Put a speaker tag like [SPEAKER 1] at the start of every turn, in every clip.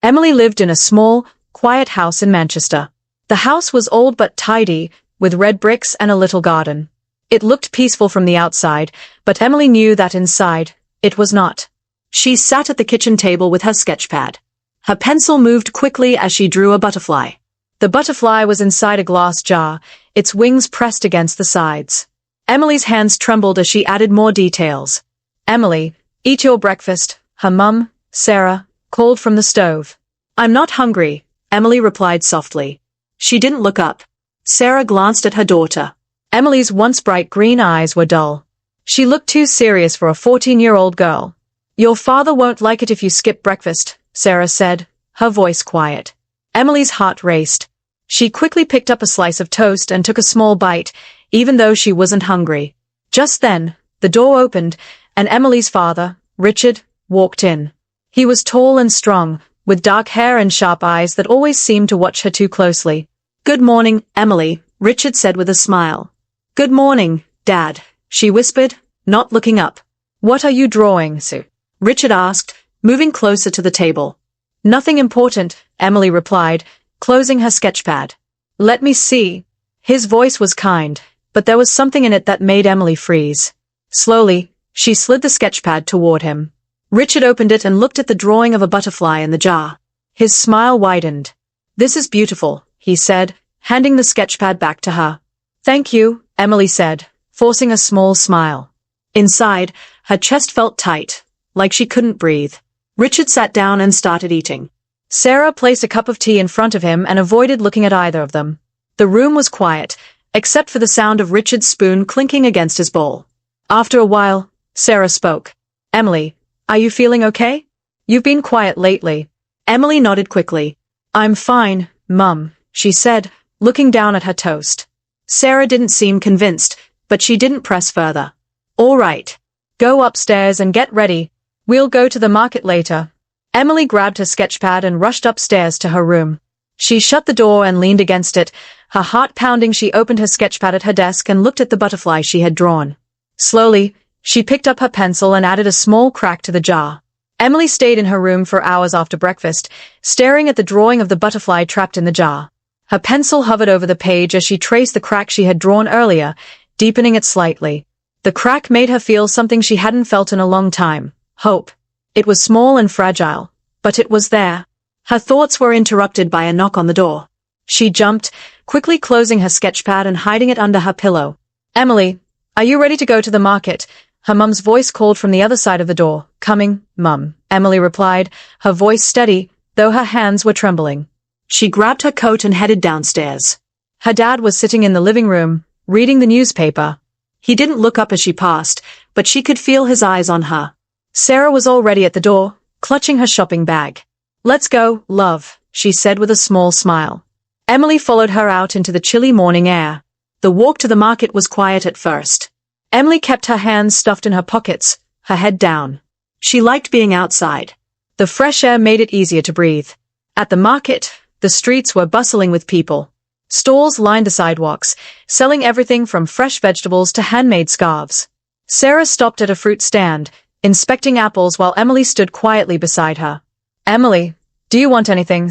[SPEAKER 1] Emily lived in a small, quiet house in Manchester. The house was old but tidy, with red bricks and a little garden. It looked peaceful from the outside, but Emily knew that inside, it was not. She sat at the kitchen table with her sketchpad. Her pencil moved quickly as she drew a butterfly. The butterfly was inside a glass jar, its wings pressed against the sides. Emily's hands trembled as she added more details. "Emily, eat your breakfast," her mum, Sarah, called from the stove. "I'm not hungry," Emily replied softly. She didn't look up. Sarah glanced at her daughter. Emily's once bright green eyes were dull. She looked too serious for a 14-year-old girl. "Your father won't like it if you skip breakfast," Sarah said, her voice quiet. Emily's heart raced. She quickly picked up a slice of toast and took a small bite, even though she wasn't hungry. Just then, the door opened, and Emily's father, Richard, walked in. He was tall and strong, with dark hair and sharp eyes that always seemed to watch her too closely. "Good morning, Emily," Richard said with a smile. "Good morning, Dad," she whispered, not looking up. "What are you drawing, Sue?" Richard asked, moving closer to the table. "Nothing important," Emily replied, closing her sketchpad. "Let me see." His voice was kind, but there was something in it that made Emily freeze. Slowly, she slid the sketchpad toward him. Richard opened it and looked at the drawing of a butterfly in the jar. His smile widened. "This is beautiful," he said, handing the sketchpad back to her. "Thank you," Emily said, forcing a small smile. Inside, her chest felt tight, like she couldn't breathe. Richard sat down and started eating. Sarah placed a cup of tea in front of him and avoided looking at either of them. The room was quiet, except for the sound of Richard's spoon clinking against his bowl. After a while, Sarah spoke. "Emily, are you feeling okay? You've been quiet lately." Emily nodded quickly. "I'm fine, Mum," she said, looking down at her toast. Sarah didn't seem convinced, but she didn't press further. "All right. Go upstairs and get ready. We'll go to the market later." Emily grabbed her sketchpad and rushed upstairs to her room. She shut the door and leaned against it, her heart pounding. She opened her sketchpad at her desk and looked at the butterfly she had drawn. Slowly, she picked up her pencil and added a small crack to the jar. Emily stayed in her room for hours after breakfast, staring at the drawing of the butterfly trapped in the jar. Her pencil hovered over the page as she traced the crack she had drawn earlier, deepening it slightly. The crack made her feel something she hadn't felt in a long time: hope. It was small and fragile, but it was there. Her thoughts were interrupted by a knock on the door. She jumped, quickly closing her sketchpad and hiding it under her pillow. "Emily, are you ready to go to the market?" Her mum's voice called from the other side of the door. "Coming, Mum," Emily replied, her voice steady, though her hands were trembling. She grabbed her coat and headed downstairs. Her dad was sitting in the living room, reading the newspaper. He didn't look up as she passed, but she could feel his eyes on her. Sarah was already at the door, clutching her shopping bag. "Let's go, love," she said with a small smile. Emily followed her out into the chilly morning air. The walk to the market was quiet at first. Emily kept her hands stuffed in her pockets, her head down. She liked being outside. The fresh air made it easier to breathe. At the market, the streets were bustling with people. Stalls lined the sidewalks, selling everything from fresh vegetables to handmade scarves. Sarah stopped at a fruit stand, inspecting apples while Emily stood quietly beside her. "Emily, do you want anything?"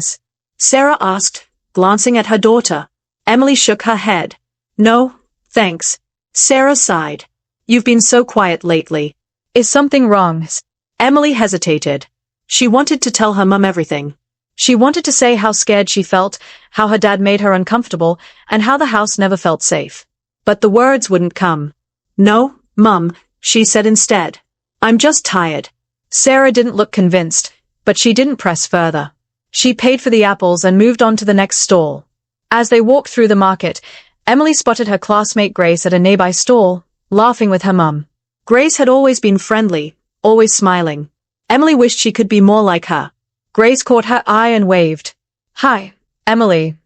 [SPEAKER 1] Sarah asked, glancing at her daughter. Emily shook her head. "No, thanks." Sarah sighed. "You've been so quiet lately. Is something wrong?" Emily hesitated. She wanted to tell her mum everything. She wanted to say how scared she felt, how her dad made her uncomfortable, and how the house never felt safe. But the words wouldn't come. "No, Mum," she said instead. "I'm just tired." Sarah didn't look convinced, but she didn't press further. She paid for the apples and moved on to the next stall. As they walked through the market, Emily spotted her classmate Grace at a nearby stall, laughing with her mum. Grace had always been friendly, always smiling. Emily wished she could be more like her. Grace caught her eye and waved. "Hi, Emily."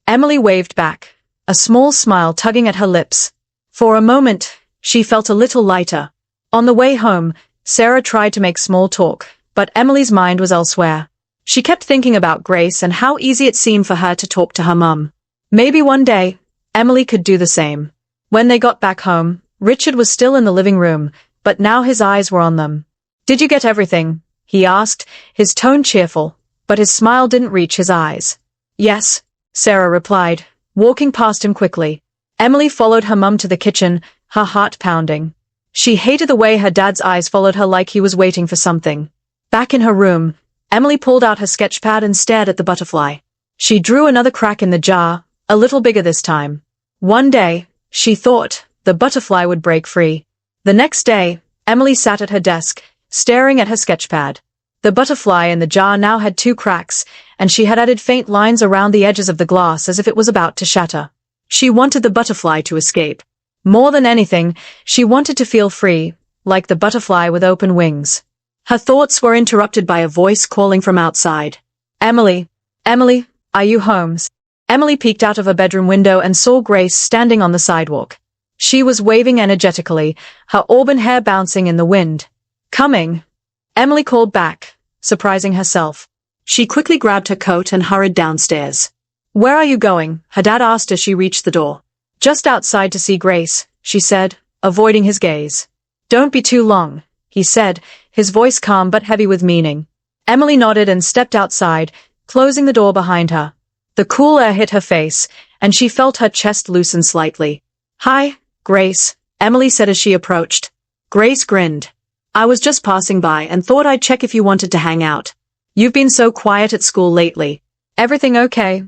[SPEAKER 1] Emily waved back, a small smile tugging at her lips. For a moment, she felt a little lighter. On the way home, Sarah tried to make small talk, but Emily's mind was elsewhere. She kept thinking about Grace and how easy it seemed for her to talk to her mum. Maybe one day, Emily could do the same. When they got back home, Richard was still in the living room, but now his eyes were on them. "Did you get everything?" he asked, his tone cheerful. but his smile didn't reach his eyes. "Yes," Sarah replied, walking past him quickly. Emily followed her mum to the kitchen, her heart pounding. She hated the way her dad's eyes followed her like he was waiting for something. Back in her room, Emily pulled out her sketch pad and stared at the butterfly. She drew another crack in the jar, a little bigger this time. One day, she thought, the butterfly would break free. The next day, Emily sat at her desk, staring at her sketch pad. The butterfly in the jar now had 2 cracks, and she had added faint lines around the edges of the glass as if it was about to shatter. She wanted the butterfly to escape. More than anything, she wanted to feel free, like the butterfly with open wings. Her thoughts were interrupted by a voice calling from outside. "Emily, Emily, are you home?" Emily peeked out of her bedroom window and saw Grace standing on the sidewalk. She was waving energetically, her auburn hair bouncing in the wind. "Coming," Emily called back, surprising herself. She quickly grabbed her coat and hurried downstairs. "Where are you going?" her dad asked as she reached the door. "Just outside to see Grace," she said, avoiding his gaze. "Don't be too long," he said, his voice calm but heavy with meaning. Emily nodded and stepped outside, closing the door behind her. The cool air hit her face, and she felt her chest loosen slightly. "Hi, Grace," Emily said as she approached. Grace grinned. "I was just passing by and thought I'd check if you wanted to hang out. You've been so quiet at school lately. Everything okay?"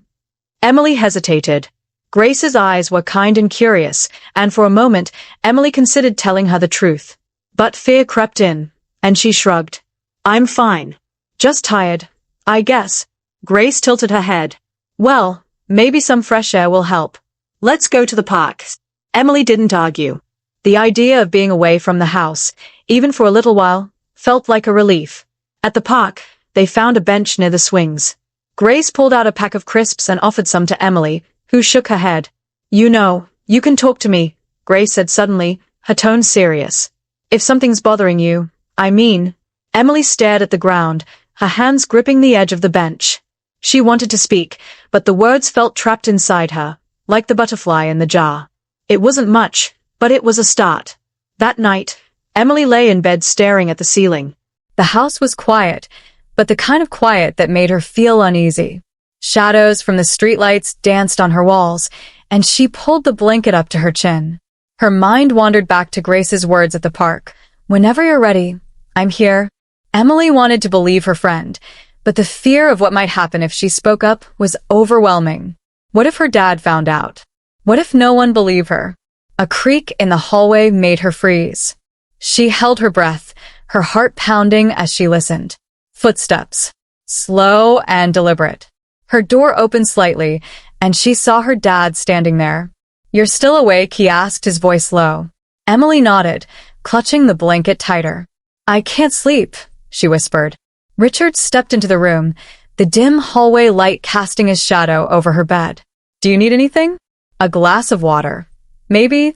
[SPEAKER 1] Emily hesitated. Grace's eyes were kind and curious, and for a moment, Emily considered telling her the truth. But fear crept in, and she shrugged. "I'm fine. Just tired, I guess." Grace tilted her head. "Well, maybe some fresh air will help. Let's go to the park." Emily didn't argue. The idea of being away from the house, even for a little while, felt like a relief. At the park, they found a bench near the swings. Grace pulled out a pack of crisps and offered some to Emily, who shook her head. "You know, you can talk to me," Grace said suddenly, her tone serious. "If something's bothering you, I mean." Emily stared at the ground, her hands gripping the edge of the bench. She wanted to speak, but the words felt trapped inside her, like the butterfly in the jar. It wasn't much, but it was a start. That night, Emily lay in bed staring at the ceiling. The house was quiet, but the kind of quiet that made her feel uneasy. Shadows from the streetlights danced on her walls, and she pulled the blanket up to her chin. Her mind wandered back to Grace's words at the park. "Whenever you're ready, I'm here." Emily wanted to believe her friend, but the fear of what might happen if she spoke up was overwhelming. What if her dad found out? What if no one believed her? A creak in the hallway made her freeze. She held her breath, her heart pounding as she listened. Footsteps. Slow and deliberate. Her door opened slightly, and she saw her dad standing there. "You're still awake?" he asked, his voice low. Emily nodded, clutching the blanket tighter. "I can't sleep," she whispered. Richard stepped into the room, the dim hallway light casting his shadow over her bed. "Do you need anything?" "A glass of water. Maybe?"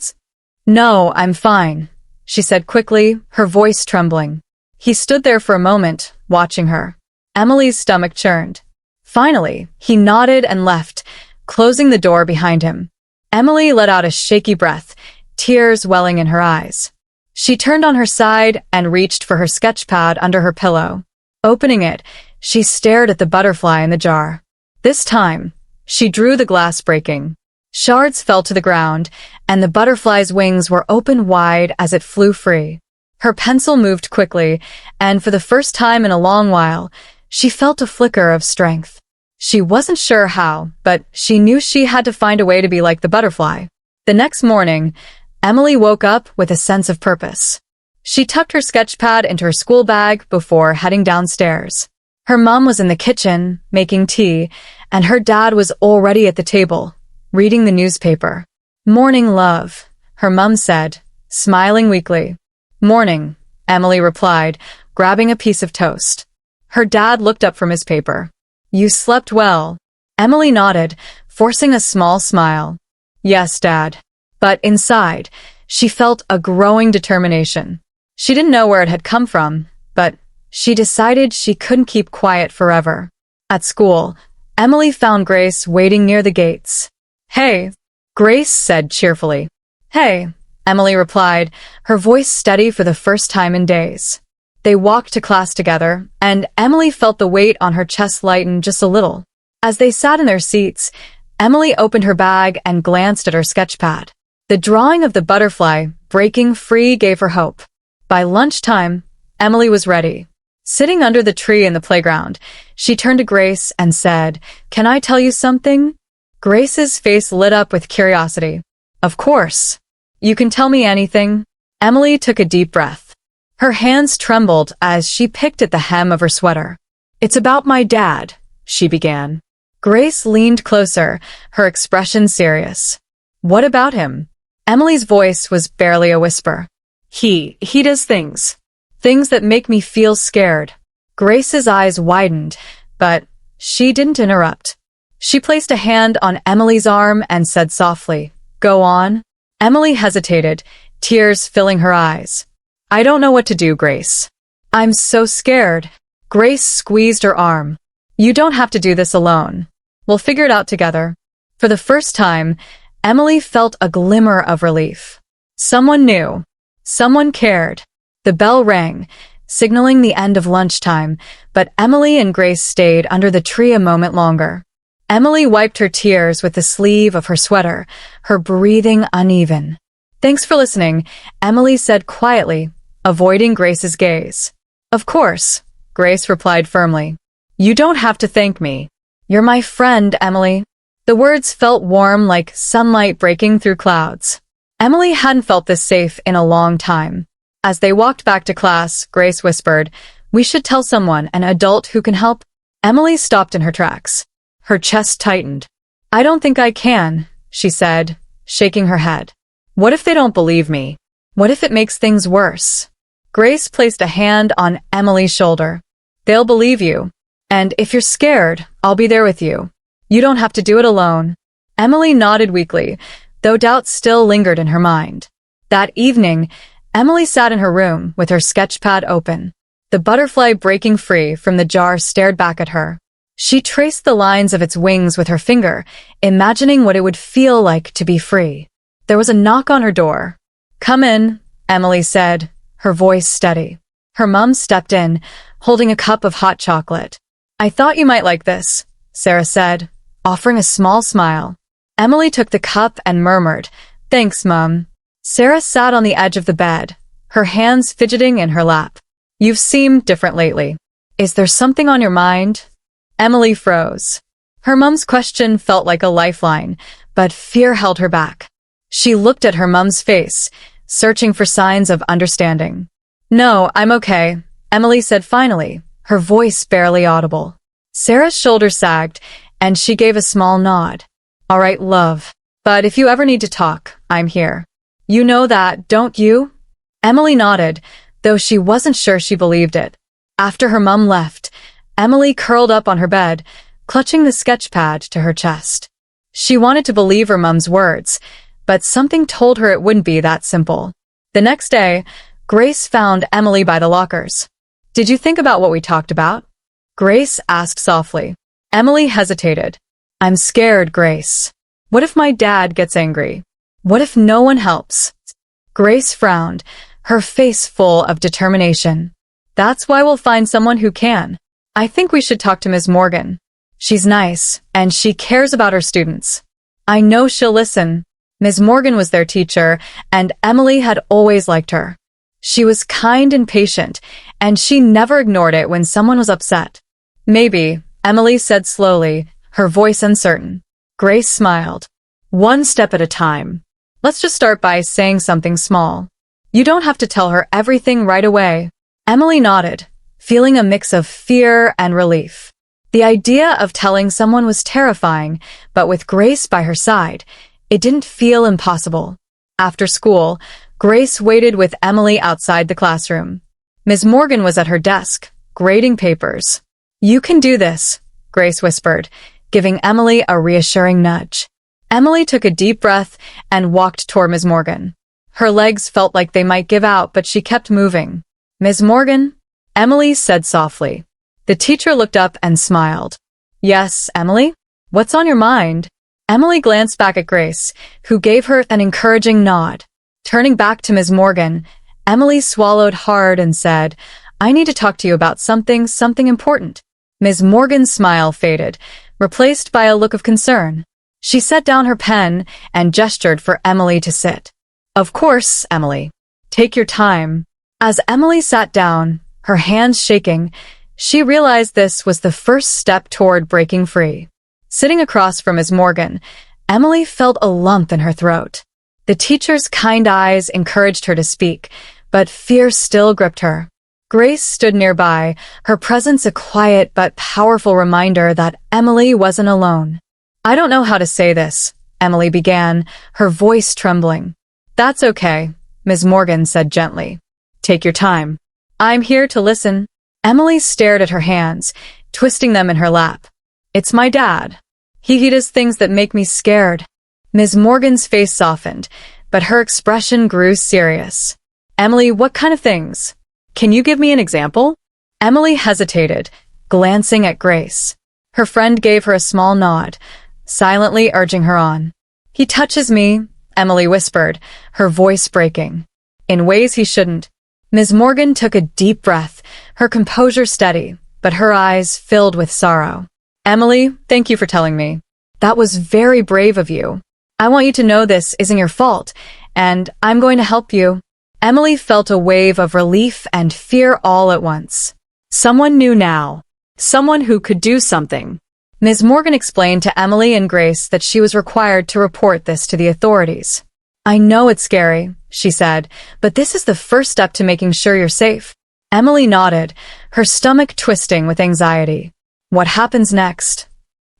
[SPEAKER 1] "No, I'm fine," she said quickly, her voice trembling. He stood there for a moment, watching her. Emily's stomach churned. Finally, he nodded and left, closing the door behind him. Emily let out a shaky breath, tears welling in her eyes. She turned on her side and reached for her sketch pad under her pillow. Opening it, she stared at the butterfly in the jar. This time, she drew the glass breaking. Shards fell to the ground, and the butterfly's wings were open wide as it flew free. Her pencil moved quickly, and for the first time in a long while, she felt a flicker of strength. She wasn't sure how, but she knew she had to find a way to be like the butterfly. The next morning, Emily woke up with a sense of purpose. She tucked her sketch pad into her school bag before heading downstairs. Her mom was in the kitchen, making tea, and her dad was already at the table, reading the newspaper. "Morning, love," her mom said, smiling weakly. "Morning," Emily replied, grabbing a piece of toast. Her dad looked up from his paper. "You slept well." Emily nodded, forcing a small smile. "Yes, Dad." But inside, she felt a growing determination. She didn't know where it had come from, but she decided she couldn't keep quiet forever. At school, Emily found Grace waiting near the gates. "Hey," Grace said cheerfully. "Hey," Emily replied, her voice steady for the first time in days. They walked to class together, and Emily felt the weight on her chest lighten just a little. As they sat in their seats, Emily opened her bag and glanced at her sketchpad. The drawing of the butterfly breaking free gave her hope. By lunchtime, Emily was ready. Sitting under the tree in the playground, she turned to Grace and said, "Can I tell you something?" Grace's face lit up with curiosity. "Of course. You can tell me anything." Emily took a deep breath. Her hands trembled as she picked at the hem of her sweater. "It's about my dad," she began. Grace leaned closer, her expression serious. "What about him?" Emily's voice was barely a whisper. He does things that make me feel scared." Grace's eyes widened, but she didn't interrupt. She placed a hand on Emily's arm and said softly, "Go on." Emily hesitated, tears filling her eyes. "I don't know what to do, Grace. I'm so scared." Grace squeezed her arm. "You don't have to do this alone. We'll figure it out together." For the first time, Emily felt a glimmer of relief. Someone knew. Someone cared. The bell rang, signaling the end of lunchtime, but Emily and Grace stayed under the tree a moment longer. Emily wiped her tears with the sleeve of her sweater, her breathing uneven. "Thanks for listening," Emily said quietly, avoiding Grace's gaze. "Of course," Grace replied firmly. "You don't have to thank me. You're my friend, Emily." The words felt warm like sunlight breaking through clouds. Emily hadn't felt this safe in a long time. As they walked back to class, Grace whispered, "We should tell someone, an adult who can help." Emily stopped in her tracks. Her chest tightened. "I don't think I can," she said, shaking her head. "What if they don't believe me? What if it makes things worse?" Grace placed a hand on Emily's shoulder. "They'll believe you. And if you're scared, I'll be there with you. You don't have to do it alone." Emily nodded weakly, though doubt still lingered in her mind. That evening, Emily sat in her room with her sketchpad open. The butterfly breaking free from the jar stared back at her. She traced the lines of its wings with her finger, imagining what it would feel like to be free. There was a knock on her door. "Come in," Emily said, her voice steady. Her mum stepped in, holding a cup of hot chocolate. "I thought you might like this," Sarah said, offering a small smile. Emily took the cup and murmured, "Thanks, Mum." Sarah sat on the edge of the bed, her hands fidgeting in her lap. "You've seemed different lately. Is there something on your mind?" Emily froze. Her mum's question felt like a lifeline, but fear held her back. She looked at her mum's face, searching for signs of understanding. "No, I'm okay," Emily said finally, her voice barely audible. Sarah's shoulders sagged, and she gave a small nod. "All right, love. But if you ever need to talk, I'm here. You know that, don't you?" Emily nodded, though she wasn't sure she believed it. After her mum left, Emily curled up on her bed, clutching the sketchpad to her chest. She wanted to believe her mum's words, but something told her it wouldn't be that simple. The next day, Grace found Emily by the lockers. "Did you think about what we talked about?" Grace asked softly. Emily hesitated. "I'm scared, Grace. What if my dad gets angry? What if no one helps?" Grace frowned, her face full of determination. "That's why we'll find someone who can. I think we should talk to Ms. Morgan. She's nice, and she cares about her students. I know she'll listen." Ms. Morgan was their teacher, and Emily had always liked her. She was kind and patient, and she never ignored it when someone was upset. "Maybe," Emily said slowly, her voice uncertain. Grace smiled. "One step at a time. Let's just start by saying something small. You don't have to tell her everything right away." Emily nodded, feeling a mix of fear and relief. The idea of telling someone was terrifying, but with Grace by her side, it didn't feel impossible. After school, Grace waited with Emily outside the classroom. Ms. Morgan was at her desk, grading papers. "You can do this," Grace whispered, giving Emily a reassuring nudge. Emily took a deep breath and walked toward Ms. Morgan. Her legs felt like they might give out, but she kept moving. "Ms. Morgan?" Emily said softly. The teacher looked up and smiled. "Yes, Emily? What's on your mind?" Emily glanced back at Grace, who gave her an encouraging nod. Turning back to Ms. Morgan, Emily swallowed hard and said, I need to talk to you about something important. Ms. Morgan's smile faded, replaced by a look of concern. She set down her pen and gestured for Emily to sit. Of course, Emily. Take your time. As Emily sat down, her hands shaking, she realized this was the first step toward breaking free. Sitting across from Ms. Morgan, Emily felt a lump in her throat. The teacher's kind eyes encouraged her to speak, but fear still gripped her. Grace stood nearby, her presence a quiet but powerful reminder that Emily wasn't alone. I don't know how to say this, Emily began, her voice trembling. That's okay, Ms. Morgan said gently. Take your time. I'm here to listen. Emily stared at her hands, twisting them in her lap. It's my dad. He does things that make me scared. Ms. Morgan's face softened, but her expression grew serious. Emily, what kind of things? Can you give me an example? Emily hesitated, glancing at Grace. Her friend gave her a small nod, silently urging her on. He touches me, Emily whispered, her voice breaking. In ways he shouldn't. Ms. Morgan took a deep breath, her composure steady, but her eyes filled with sorrow. Emily, thank you for telling me. That was very brave of you. I want you to know this isn't your fault, and I'm going to help you. Emily felt a wave of relief and fear all at once. Someone knew now. Someone who could do something. Ms. Morgan explained to Emily and Grace that she was required to report this to the authorities. I know it's scary, she said, but this is the first step to making sure you're safe. Emily nodded, her stomach twisting with anxiety. What happens next?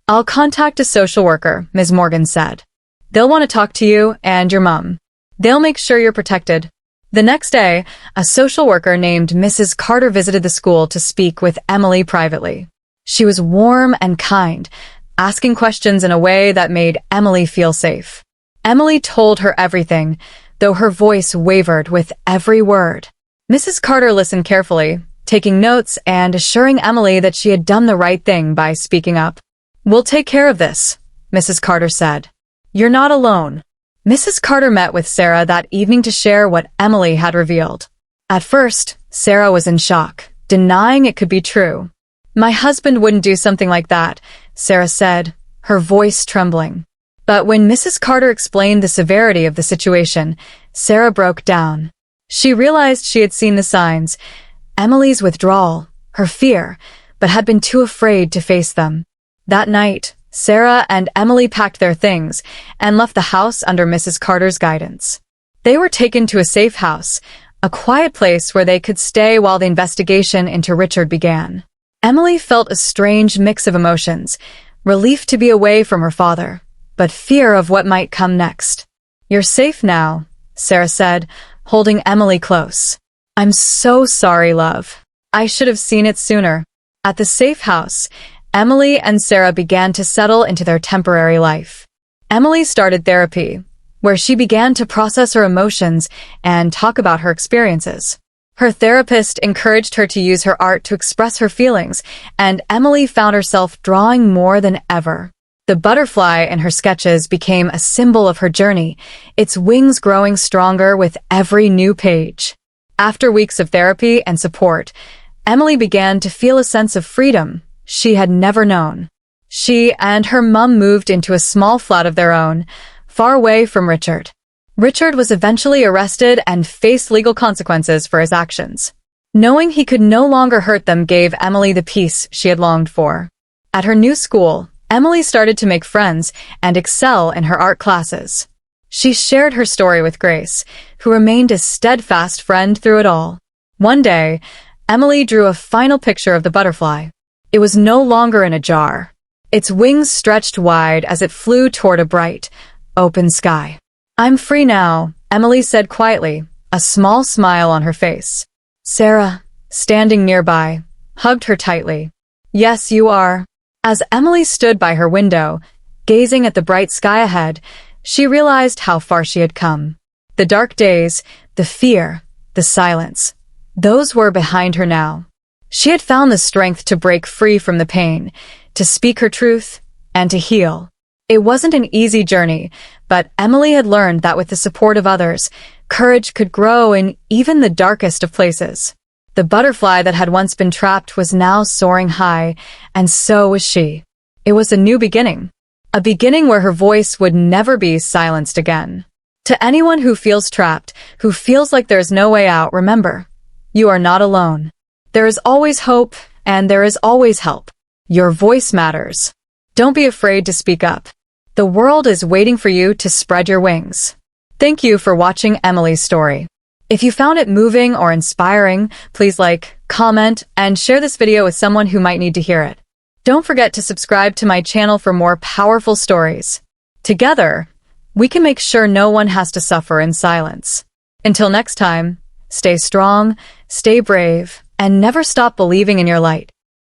[SPEAKER 1] I'll contact a social worker, Ms. Morgan said. They'll want to talk to you and your mom. They'll make sure you're protected. The next day, a social worker named Mrs. Carter visited the school to speak with Emily privately. She was warm and kind, asking questions in a way that made Emily feel safe. Emily told her everything, though her voice wavered with every word. Mrs. Carter listened carefully, taking notes and assuring Emily that she had done the right thing by speaking up. We'll take care of this, Mrs. Carter said. You're not alone. Mrs. Carter met with Sarah that evening to share what Emily had revealed. At first, Sarah was in shock, denying it could be true. My husband wouldn't do something like that, Sarah said, her voice trembling. But when Mrs. Carter explained the severity of the situation, Sarah broke down. She realized she had seen the signs, Emily's withdrawal, her fear, but had been too afraid to face them. That night, Sarah and Emily packed their things and left the house under Mrs. Carter's guidance. They were taken to a safe house, a quiet place where they could stay while the investigation into Richard began. Emily felt a strange mix of emotions, relief to be away from her father, but fear of what might come next. You're safe now, Sarah said, holding Emily close. I'm so sorry, love. I should have seen it sooner. At the safe house, Emily and Sarah began to settle into their temporary life. Emily started therapy, where she began to process her emotions and talk about her experiences. Her therapist encouraged her to use her art to express her feelings, and Emily found herself drawing more than ever. The butterfly in her sketches became a symbol of her journey, its wings growing stronger with every new page. After weeks of therapy and support, Emily began to feel a sense of freedom she had never known. She and her mom moved into a small flat of their own, far away from Richard. Richard was eventually arrested and faced legal consequences for his actions. Knowing he could no longer hurt them gave Emily the peace she had longed for. At her new school, Emily started to make friends and excel in her art classes. She shared her story with Grace, who remained a steadfast friend through it all. One day, Emily drew a final picture of the butterfly. It was no longer in a jar. Its wings stretched wide as it flew toward a bright, open sky. I'm free now, Emily said quietly, a small smile on her face. Sarah, standing nearby, hugged her tightly. Yes, you are. As Emily stood by her window, gazing at the bright sky ahead, she realized how far she had come. The dark days, the fear, the silence, those were behind her now. She had found the strength to break free from the pain, to speak her truth, and to heal. It wasn't an easy journey, but Emily had learned that with the support of others, courage could grow in even the darkest of places. The butterfly that had once been trapped was now soaring high, and so was she. It was a new beginning. A beginning where her voice would never be silenced again. To anyone who feels trapped, who feels like there's no way out, remember, you are not alone. There is always hope, and there is always help. Your voice matters. Don't be afraid to speak up. The world is waiting for you to spread your wings. Thank you for watching Emily's story. If you found it moving or inspiring, please like, comment, and share this video with someone who might need to hear it. Don't forget to subscribe to my channel for more powerful stories. Together, we can make sure no one has to suffer in silence. Until next time, stay strong, stay brave, and never stop believing in your light.